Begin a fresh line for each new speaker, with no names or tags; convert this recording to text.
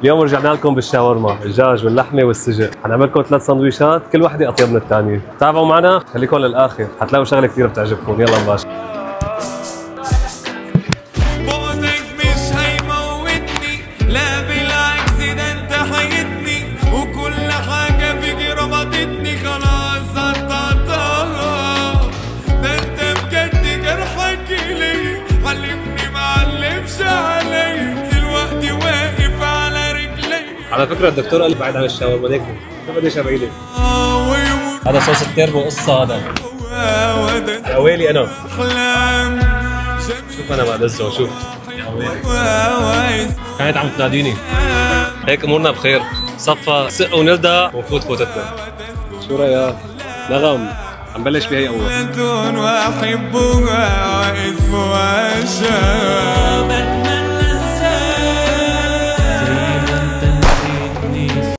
اليوم رجعنا لكم بالشاورما، الدجاج واللحمه والسجق، حنعمل لكم 3 سندويشات كل وحده اطيب من الثانيه، تابعوا معنا خليكم للاخر، حتلاقوا شغله كثير بتعجبكم، يلا نباشر.
بعدك مش هيموتني، لا بالعكس ده انت حيتني، وكل حاجة فيكي ربطتني خلاص قطعتها، ده انت بجد جرحك ليا، علمني معلمش عليا، دلوقتي واقف على رجلي.
على فكره الدكتور قال لي بعد عن الشاورما ليك شوف قديش بعيده. هذا صوص التيربو قصه، هذا يا ويلي انا شوف انا بدزه، شوف كانت عم تناديني. هيك امورنا بخير، صفى سق ونلدى ونفوت فوتتنا. شو رايك؟ نغم عم بلش بهي اول.
واحبها واسمها